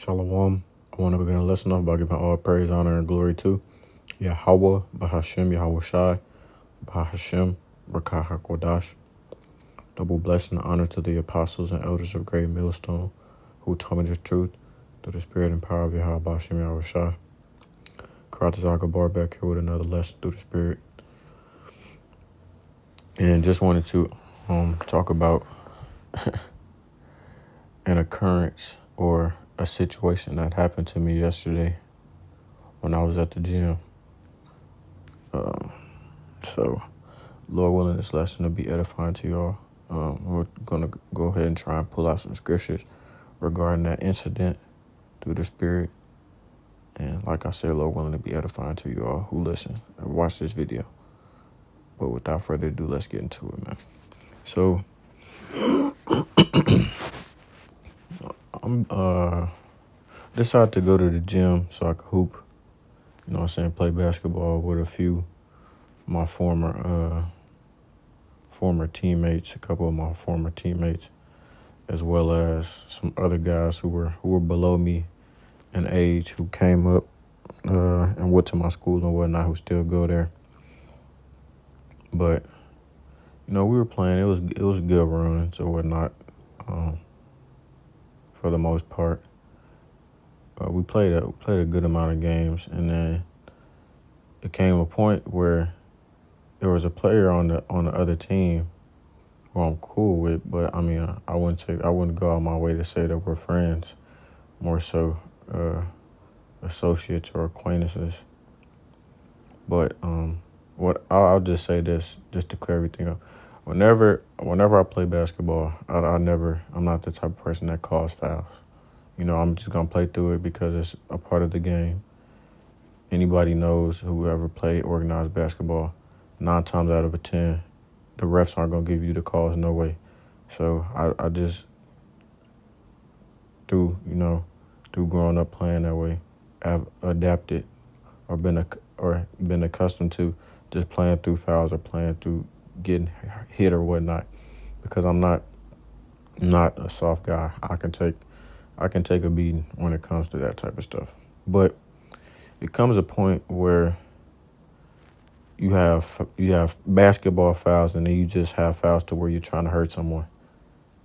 Shalom. I want to begin a lesson off by giving all praise, honor, and glory to Yahawah, Bahashem, Yahweh Shai, Bahashem, Rakah HaKodash. Double blessing and honor to the apostles and elders of Great Millstone who taught me the truth through the spirit and power of Yahawah, Bahashem, Yahweh Shai. Karatas Agabar back here with another lesson through the spirit. And just wanted to talk about an occurrence or a situation that happened to me yesterday when I was at the gym. So, Lord willing, this lesson will be edifying to y'all. We're going to go ahead and try and pull out some scriptures regarding that incident through the Spirit. And like I said, Lord willing, to be edifying to you all who listen and watch this video. But without further ado, let's get into it, man. So, I'm decided to go to the gym so I could hoop, play basketball with a few of my former teammates, a couple of my former teammates, as well as some other guys who were below me in age, who came up and went to my school and whatnot, who still go there. But we were playing. It was good runs or whatnot. For the most part, we played a good amount of games, and then it came a point where there was a player on the other team who I'm cool with, but I mean, I wouldn't go out my way to say that we're friends, more so associates or acquaintances. But I'll just say this, just to clear everything up. Whenever I play basketball, I'm not the type of person that calls fouls. I'm just gonna play through it because it's a part of the game. Anybody knows, whoever played organized basketball, 9 times out of 10, the refs aren't gonna give you the calls, no way. So I just through growing up playing that way, I've adapted or been accustomed to just playing through fouls or playing through getting hit or whatnot, because I'm not a soft guy. I can take a beating when it comes to that type of stuff. But it comes a point where you have basketball fouls, and then you just have fouls to where you're trying to hurt someone.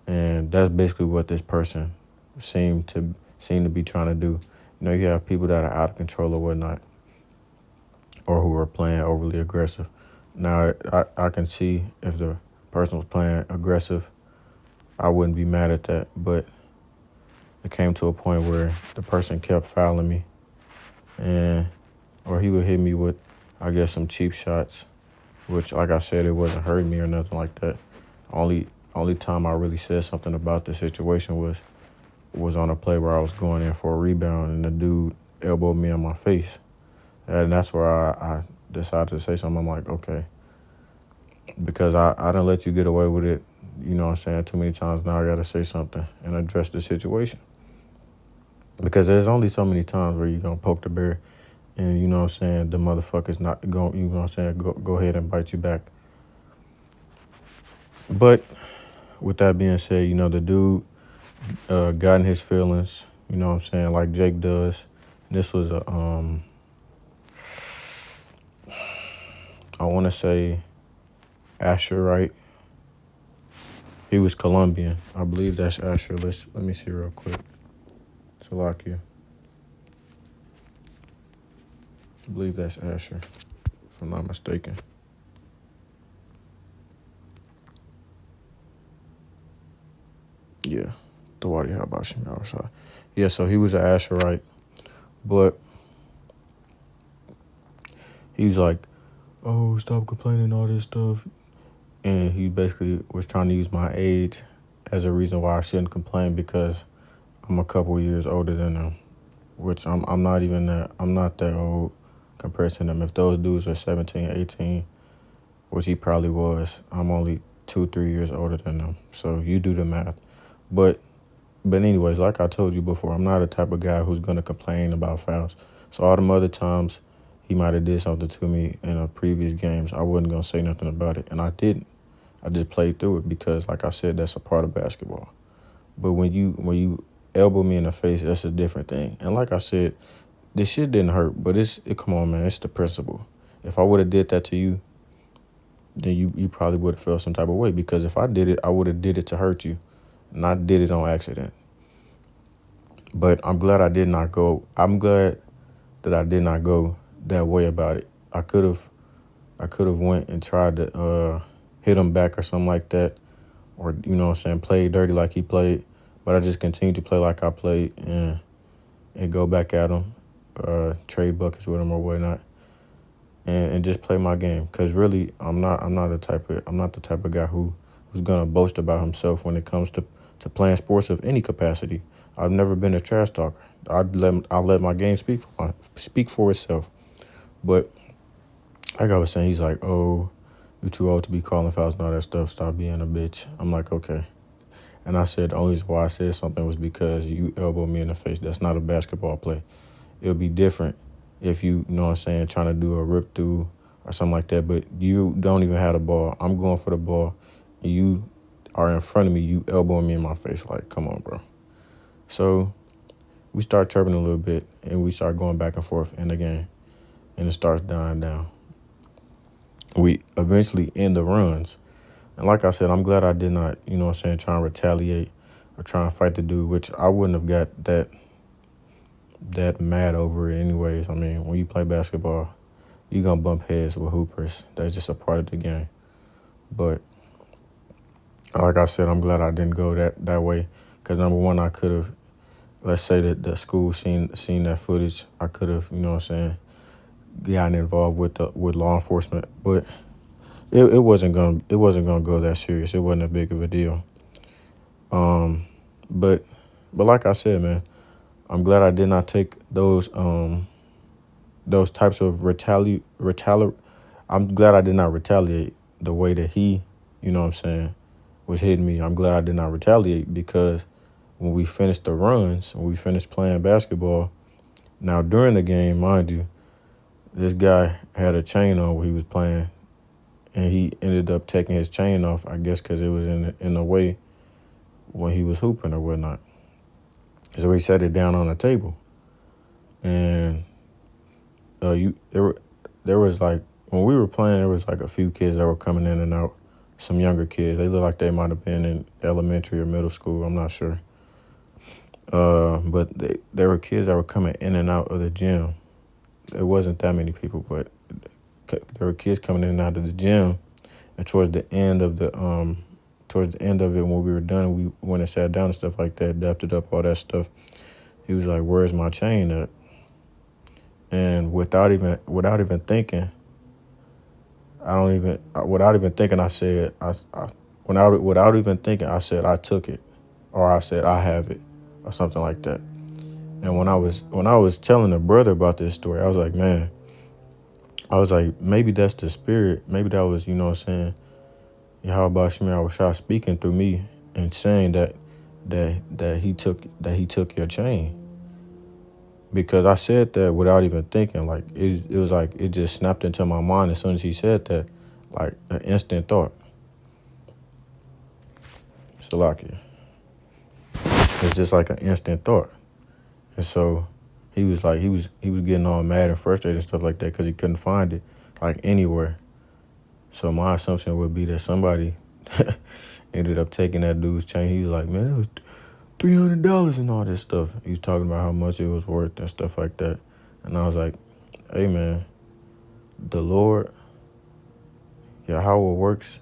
And that's basically what this person seemed to be trying to do. You have people that are out of control or whatnot, or who are playing overly aggressive. Now, I can see if the person was playing aggressive, I wouldn't be mad at that. But it came to a point where the person kept fouling me, or he would hit me with, I guess, some cheap shots, which, like I said, it wasn't hurting me or nothing like that. Only time I really said something about the situation was on a play where I was going in for a rebound, and the dude elbowed me on my face. And that's where I decided to say something. I'm like, okay, because I didn't let you get away with it, too many times. Now I got to say something and address the situation. Because there's only so many times where you're going to poke the bear and, the motherfucker's not going, go ahead and bite you back. But with that being said, the dude got in his feelings, like Jake does. This was I want to say Asher, right? He was Colombian. I believe that's Asher. Let me see real quick. Salakia. I believe that's Asher, if I'm not mistaken. Yeah. Dawadi Habashim Yahushua. Yeah, so he was an Asherite, but he was like, oh, stop complaining, all this stuff. And he basically was trying to use my age as a reason why I shouldn't complain, because I'm a couple of years older than him, which I'm not that old compared to them. If those dudes are 17, 18, which he probably was, I'm only 2-3 years older than them. So you do the math. But anyways, like I told you before, I'm not the type of guy who's going to complain about fouls. So all them other times he might have did something to me in a previous games, I wasn't going to say nothing about it. And I didn't. I just played through it because, like I said, that's a part of basketball. But when you elbow me in the face, that's a different thing. And like I said, this shit didn't hurt, but come on, man, it's the principle. If I would have did that to you, then you probably would have felt some type of way, because if I did it, I would have did it to hurt you, and I did it on accident. But I'm glad I did not go. I'm glad that I did not go that way about it. I could have went and tried to hit him back or something like that, or play dirty like he played. But I just continued to play like I played and go back at him, trade buckets with him or whatnot, and just play my game. Cause really, I'm not the type of guy who's gonna boast about himself when it comes to playing sports of any capacity. I've never been a trash talker. I'll let my game speak for itself. But like I was saying, he's like, "Oh, you're too old to be calling fouls and all that stuff. Stop being a bitch." I'm like, okay. And I said the only reason why I said something was because you elbowed me in the face. That's not a basketball play. It would be different if trying to do a rip through or something like that. But you don't even have the ball. I'm going for the ball, and you are in front of me. You elbowing me in my face. Like, come on, bro. So we start chirping a little bit, and we start going back and forth in the game, and it starts dying down. We eventually end the runs. And like I said, I'm glad I did not, try and retaliate or try and fight the dude, which I wouldn't have got that mad over it anyways. I mean, when you play basketball, you're going to bump heads with hoopers. That's just a part of the game. But like I said, I'm glad I didn't go that way, because number one, I could have, let's say that the school seen that footage, I could have, gotten involved with law enforcement. But it wasn't gonna go that serious. It wasn't a big of a deal. But like I said, man, I'm glad I did not take those types of I'm glad I did not retaliate the way that he, was hitting me. I'm glad I did not retaliate, because when we finished the runs, when we finished playing basketball, now during the game, mind you, this guy had a chain on where he was playing, and he ended up taking his chain off, I guess because it was in the way when he was hooping or whatnot. So he set it down on the table, and there was like, when we were playing, there was like a few kids that were coming in and out, some younger kids. They looked like they might have been in elementary or middle school. I'm not sure. But there were kids that were coming in and out of the gym. It wasn't that many people, but there were kids coming in and out of the gym. And towards the end of it, when we were done, we went and sat down and stuff like that, dapped it up, all that stuff. He was like, "Where's my chain at?" And without even thinking, I said, without even thinking, I said, "I took it," or I said, "I have it," or something like that. And when I was telling the brother about this story, I was like, man, maybe that's the spirit. Maybe that was, Yahawah Shemir speaking through me and saying that he took your chain. Because I said that without even thinking. Like, it was like it just snapped into my mind as soon as he said that, like an instant thought. Salakia. It's just like an instant thought. And so he was getting all mad and frustrated and stuff like that because he couldn't find it like anywhere. So my assumption would be that somebody ended up taking that dude's chain. He was like, man, it was $300 and all this stuff. He was talking about how much it was worth and stuff like that. And I was like, hey, man, the Lord, Yahawah works.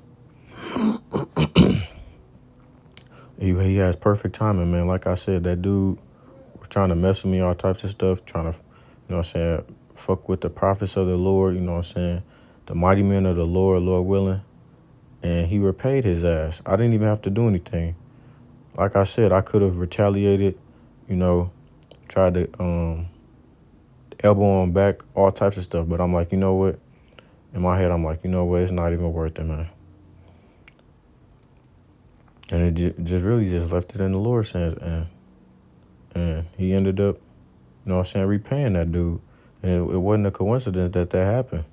He has perfect timing, man. Like I said, that dude was trying to mess with me, all types of stuff, trying to, fuck with the prophets of the Lord, the mighty men of the Lord willing. And he repaid his ass. I didn't even have to do anything. Like I said, I could have retaliated, tried to elbow him back, all types of stuff. But I'm like, you know what? In my head, I'm like, you know what? It's not even worth it, man. And it just really just left it in the Lord's hands. And he ended up, repaying that dude. And it wasn't a coincidence that happened.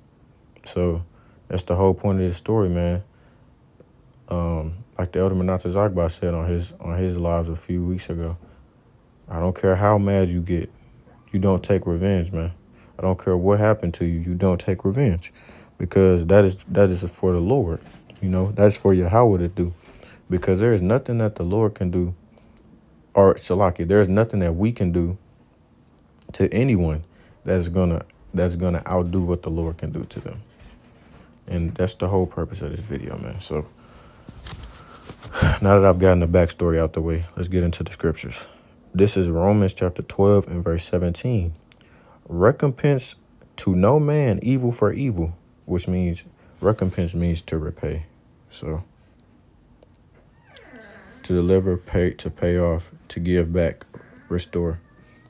So that's the whole point of this story, man. Like the Elder Menachem Zagba said on his lives a few weeks ago, I don't care how mad you get. You don't take revenge, man. I don't care what happened to you. You don't take revenge, because that is for the Lord. That's for Yahawah to do, because there is nothing that the Lord can do, or Shalaki, there is nothing that we can do to anyone that's gonna outdo what the Lord can do to them. And that's the whole purpose of this video, man. So now that I've gotten the backstory out the way, let's get into the scriptures. This is Romans chapter 12 and verse 17. Recompense to no man evil for evil, which means recompense means to repay. So to deliver, to pay off, to give back, restore.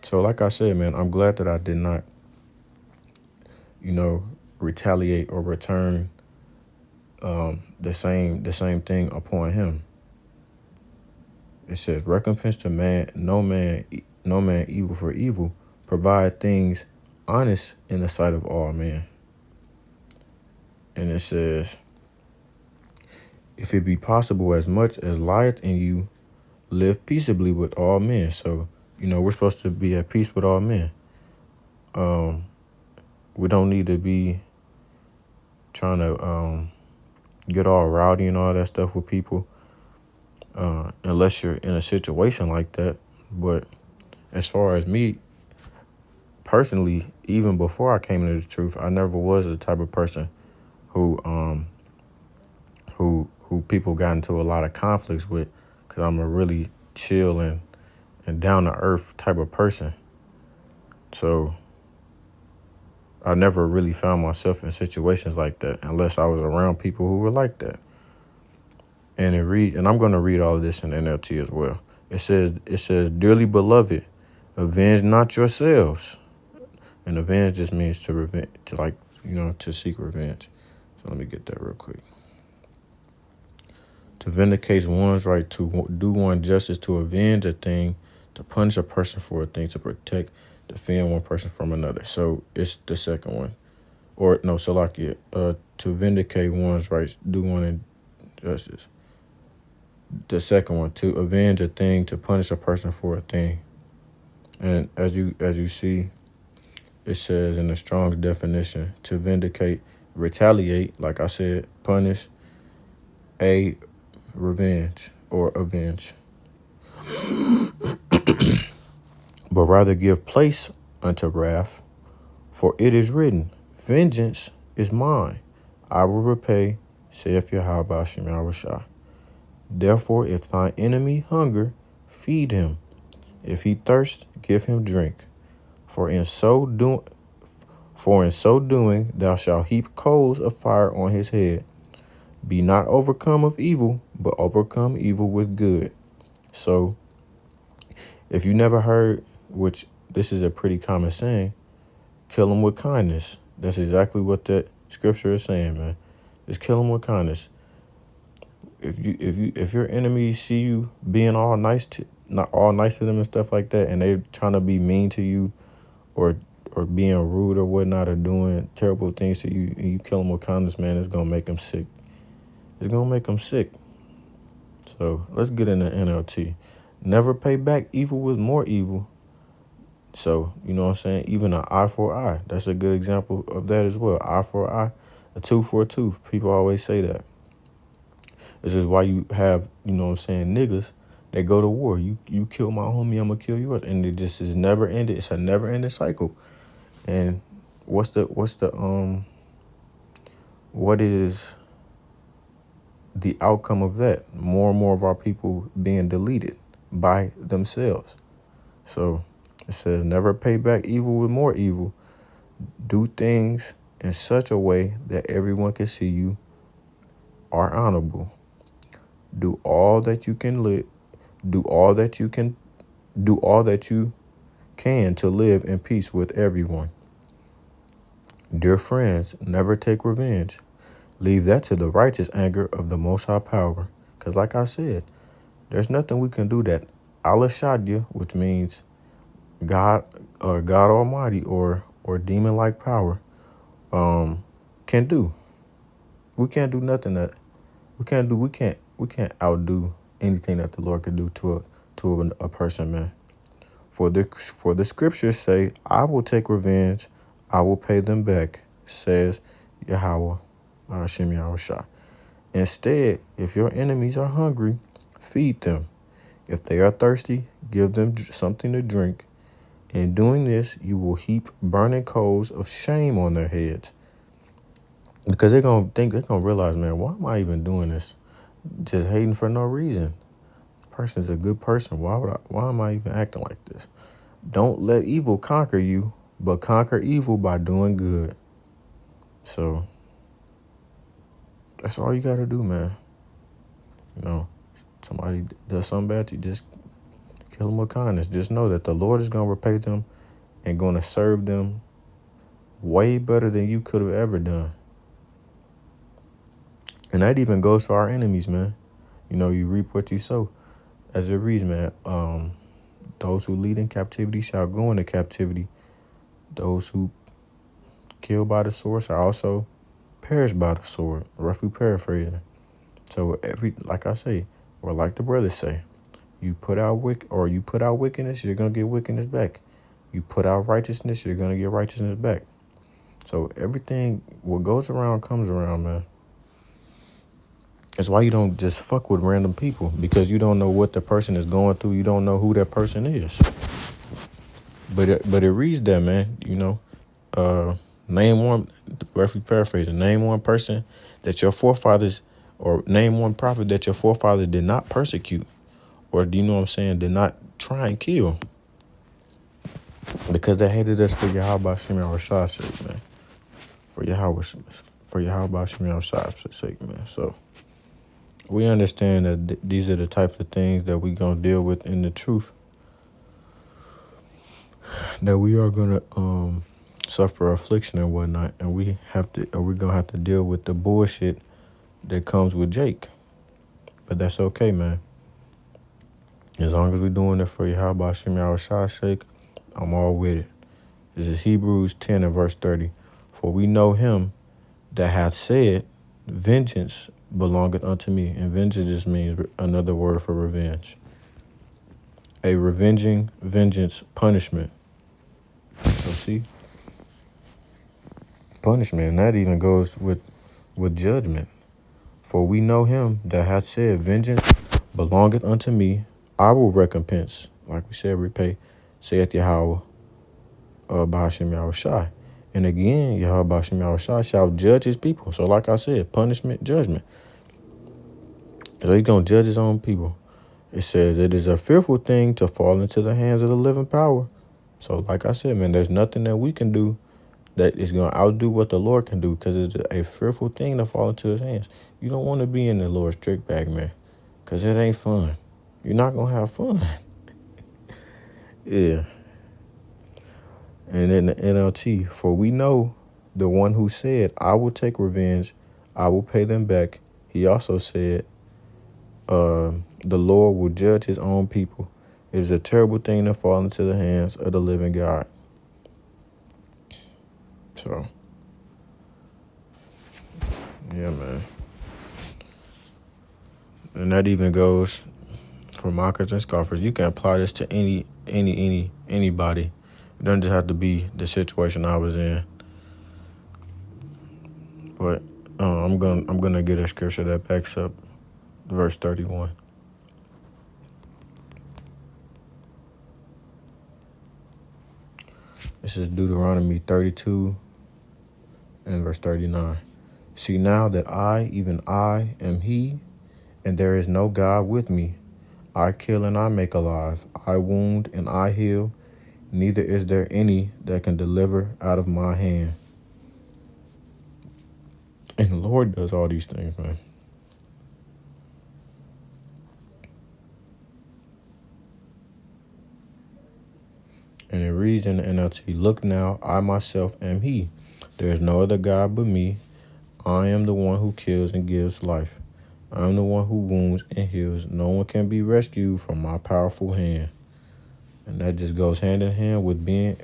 So like I said, man, I'm glad that I did not, retaliate or return the same thing upon him. It says, recompense to no man evil for evil, provide things honest in the sight of all men. And it says, if it be possible, as much as lieth in you, live peaceably with all men. So, we're supposed to be at peace with all men. We don't need to be trying to get all rowdy and all that stuff with people, unless you're in a situation like that. But as far as me personally, even before I came into the truth, I never was the type of person who people got into a lot of conflicts with, because I'm a really chill and down to earth type of person. So I never really found myself in situations like that unless I was around people who were like that. And I'm going to read all of this in NLT as well. It says, dearly beloved, avenge not yourselves. And avenge just means to revenge, to seek revenge. So let me get that real quick. To vindicate one's right, to do one justice, to avenge a thing, to punish a person for a thing, to protect, defend one person from another. So it's the second one. Or no, Salakia, to vindicate one's rights, do one injustice. The second one, to avenge a thing, to punish a person for a thing. And as you see, it says in the Strong's definition, to vindicate, retaliate, like I said, punish, revenge or avenge. But rather give place unto wrath, for it is written, vengeance is mine, I will repay, saith Yahawah Shem Yahushua. Therefore, if thine enemy hunger, feed him. If he thirst, give him drink. For in so doing, thou shalt heap coals of fire on his head. Be not overcome of evil, but overcome evil with good. So, if you never heard, which this is a pretty common saying, kill him with kindness. That's exactly what that scripture is saying, man. Just kill him with kindness. If your enemies see you being not all nice to them and stuff like that, and they trying to be mean to you, or being rude or whatnot, or doing terrible things to you, and you kill them with kindness, man, it's gonna make them sick. It's gonna make them sick. So let's get into NLT. Never pay back evil with more evil. So, you know what I'm saying? Even an eye for an eye. That's a good example of that as well. Eye for an eye, a tooth for a tooth. People always say that. This is why you have, niggas that go to war. You kill my homie, I'm gonna kill yours. And it just is never ended. It's a never ending cycle. And what is the outcome of that? More and more of our people being deleted by themselves. So it says, never pay back evil with more evil. Do things in such a way that everyone can see you are honorable. Do all that you can to live in peace with everyone. Dear friends, never take revenge. Leave that to the righteous anger of the Most High Power. Because like I said, there's nothing we can do that Allah Shadia, which means God or God Almighty or demon-like power, can do. We can't do nothing that we can't outdo anything that the Lord can do to a person, man. For the scriptures say, I will take revenge, I will pay them back, says Yahawah, Hashem Yahushua. Instead, if your enemies are hungry, feed them. If they are thirsty, give them something to drink. In doing this, you will heap burning coals of shame on their heads. Because they're going to realize, man, why am I even doing this? Just hating for no reason. This person's a good person. Why am I even acting like this? Don't let evil conquer you, but conquer evil by doing good. So that's all you got to do, man. Somebody does something bad to you, just kill them with kindness. Just know that the Lord is going to repay them and going to serve them way better than you could have ever done. And that even goes to our enemies, man. You reap what you sow. As it reads, man, those who lead in captivity shall go into captivity. Those who kill by the sword shall also perish by the sword. Roughly paraphrasing. So like I say, or like the brothers say, you put out wickedness, you're gonna get wickedness back. You put out righteousness, you're gonna get righteousness back. So everything, what goes around comes around, man. That's why you don't just fuck with random people, because you don't know what the person is going through. You don't know who that person is. But it reads that, man. Name one. Roughly paraphrasing. Name one person that your forefathers, or name one prophet that your forefathers did not persecute, or do you know what I'm saying? Did not try and kill, because they hated us for Yahawah Shem Yahushua's sake, man. For Yahawah Shem Yahushua's sake, man. So we understand that these are the types of things that we're going to deal with in the truth. That we are going to suffer affliction and whatnot. And we're going to have to deal with the bullshit that comes with Jake. But that's okay, man. As long as we're doing it for Yahawah Shem Yahushua's sake, I'm all with it. This is Hebrews 10 and verse 30. For we know him that hath said, vengeance belongeth unto me. And vengeance just means another word for revenge. A revenging vengeance punishment. So see? Punishment. And that even goes with judgment. For we know him that hath said, vengeance belongeth unto me. I will recompense. Like we said, repay, saith Yahawah, Ba'ashem Yahushua. And again, Yahawah Ba'ashem Yahushua shall judge his people. So like I said, punishment, judgment. So he's going to judge his own people. It says, it is a fearful thing to fall into the hands of the living power. So like I said, man, there's nothing that we can do that is going to outdo what the Lord can do, because it's a fearful thing to fall into his hands. You don't want to be in the Lord's trick bag, man, because it ain't fun. You're not going to have fun. Yeah. And in the NLT, for we know the one who said, I will take revenge, I will pay them back. He also said, the Lord will judge his own people. It is a terrible thing to fall into the hands of the living God. So, yeah, man. And that even goes for mockers and scoffers. You can apply this to anybody. It doesn't just have to be the situation I was in. But I'm gonna get a scripture that backs up verse 31. This is Deuteronomy 32 and verse 39. See now that I, even I, am he, and there is no God with me. I kill and I make alive. I wound and I heal. Neither is there any that can deliver out of my hand. And the Lord does all these things, man. And it reads in the NLT, look now, I myself am he. There is no other God but me. I am the one who kills and gives life. I am the one who wounds and heals. No one can be rescued from my powerful hand. And that just goes hand in hand with being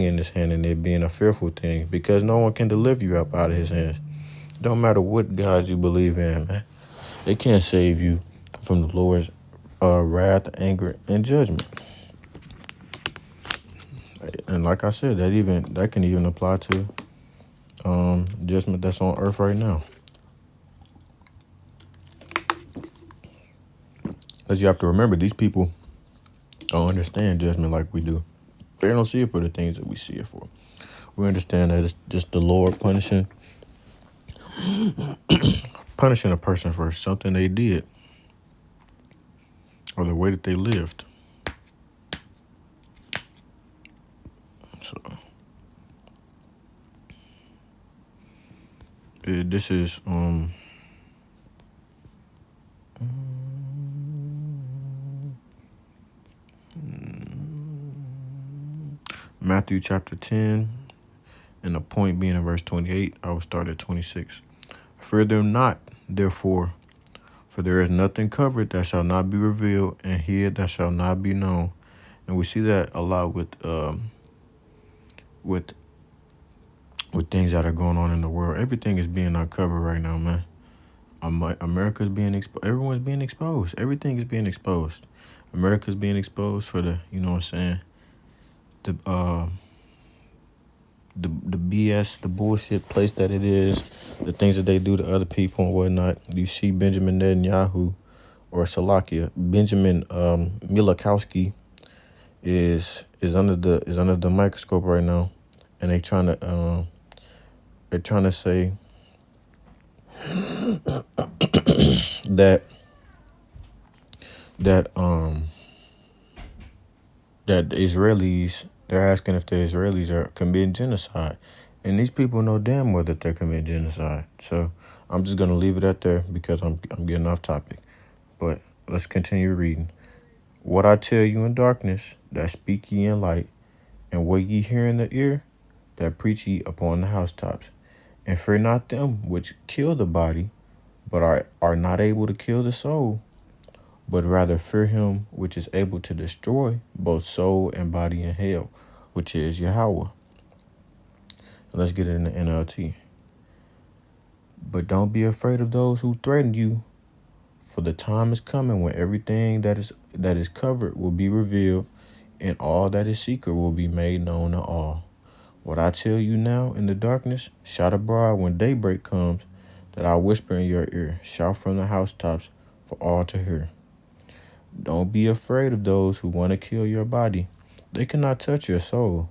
in his hand, and it being a fearful thing, because no one can deliver you up out of his hands. Don't matter what God you believe in, man. They can't save you from the Lord's wrath, anger, and judgment. And like I said, that can even apply to judgment that's on earth right now. Because you have to remember, these people don't understand judgment like we do. They don't see it for the things that we see it for. We understand that it's just the Lord punishing a person for something they did or the way that they lived. So this is Matthew chapter 10, and the point being in verse 28. I will start at 26. Fear them not, therefore, for there is nothing covered that shall not be revealed, and hid that shall not be known. And we see that a lot with things that are going on in the world. Everything is being uncovered right now, man. America's being exposed. Everyone's being exposed. Everything is being exposed. America's being exposed for the, you know what I'm saying, the BS, the bullshit place that it is, the things that they do to other people and whatnot. You see Benjamin Netanyahu, or Salakia, Benjamin Milakowski is under the microscope right now, and they're trying to say that the Israelis, they're asking if the Israelis are committing genocide, and these people know damn well that they're committing genocide. So I'm just gonna leave it at there because I'm getting off topic. But let's continue reading. What I tell you in darkness, that speak ye in light, and what ye hear in the ear, that preach ye upon the housetops. And fear not them which kill the body, but are not able to kill the soul, but rather fear him which is able to destroy both soul and body in hell, which is Yahawah. Let's get it in the NLT. But don't be afraid of those who threaten you, for the time is coming when everything that is covered will be revealed, and all that is secret will be made known to all. What I tell you now in the darkness, shout abroad when daybreak comes, that I whisper in your ear, shout from the housetops for all to hear. Don't be afraid of those who want to kill your body. They cannot touch your soul.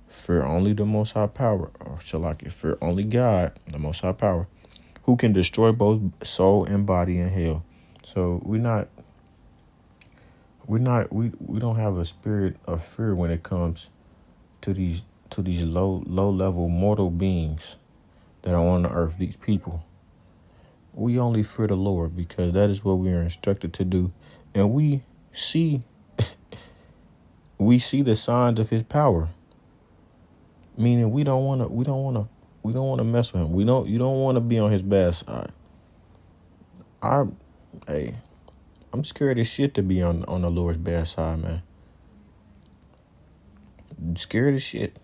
Fear only the Most High Power, or Shalaki, fear only God, the Most High Power, who can destroy both soul and body in hell. So we don't have a spirit of fear when it comes to these low level mortal beings that are on the earth, these people. We only fear the Lord because that is what we are instructed to do, and we see the signs of His power. Meaning we don't want to mess with Him. You don't want to be on His bad side. I'm scared as shit to be on the Lord's bad side, man. I'm scared as shit.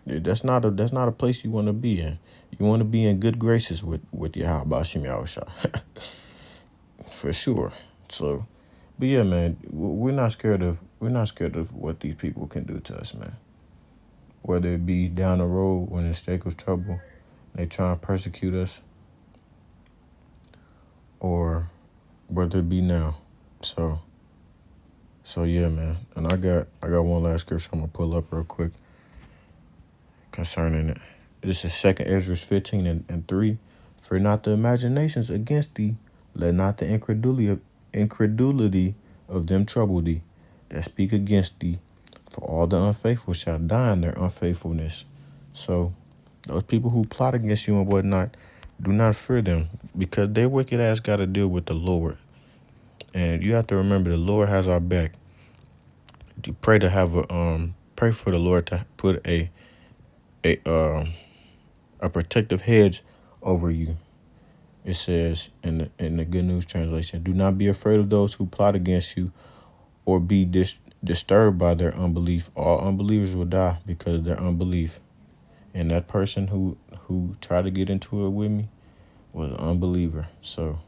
That's not a place you want to be in. You want to be in good graces with Yahawah for sure. So, but yeah, man, we're not scared of what these people can do to us, man. Whether it be down the road when it's Jacob's trouble, they try and persecute us, or whether it be now. So yeah, man. And I got one last scripture I'm gonna pull up real quick concerning it. This is 2 Ezra 15 and 3. Fear not the imaginations against thee, let not the incredulity of them trouble thee, that speak against thee, for all the unfaithful shall die in their unfaithfulness. So those people who plot against you and whatnot, do not fear them, because their wicked ass got to deal with the Lord. And you have to remember, the Lord has our back. You pray to have pray for the Lord to put a protective hedge over you. It says in the Good News translation, do not be afraid of those who plot against you, or be disturbed by their unbelief. All unbelievers will die because of their unbelief. And that person who tried to get into it with me was an unbeliever. So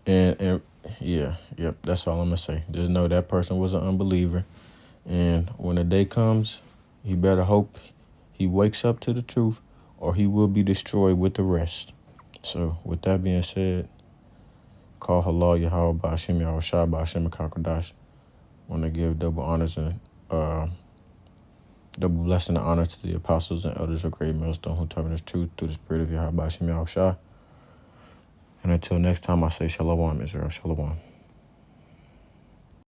and Yep. That's all I'm gonna say. Just know that person was an unbeliever, and when the day comes, he better hope he wakes up to the truth, or he will be destroyed with the rest. So, with that being said, call halal Yahawah Ba'ashem Yahushua Ba'ashem Kakodash. Want to give double honors and double blessing and honor to the apostles and elders of Great Millstone who taught us truth through the spirit of Yahawah Ba'ashem Yahushua. And until next time, I say Shalom, Israel. Shalom.